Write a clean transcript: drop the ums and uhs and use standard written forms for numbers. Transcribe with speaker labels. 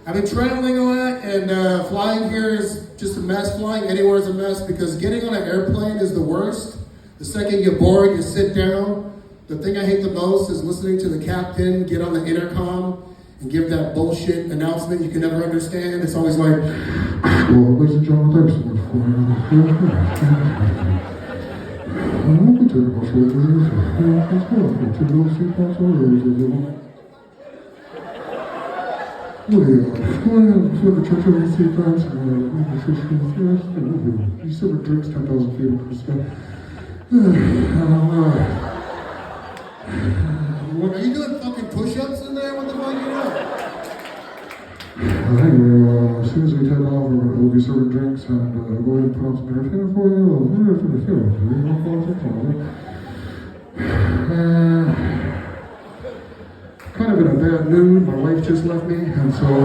Speaker 1: I've been traveling a lot, and flying here is just a mess. Flying anywhere is a mess because getting on an airplane is the worst. The second you get bored, you sit down. The thing I hate the most is listening to the captain get on the intercom and give that bullshit announcement you can never understand. It's always like, well, ladies and gentlemen, thanks so much for you serve drinks 10,000 feet over the sky. What, are you doing fucking push-ups in there? What the fuck are you doing? Anyway, as soon as we take off, we'll be serving drinks and go ahead and put on some entertainment for you. Kind of in a bad mood. My wife just left me, and so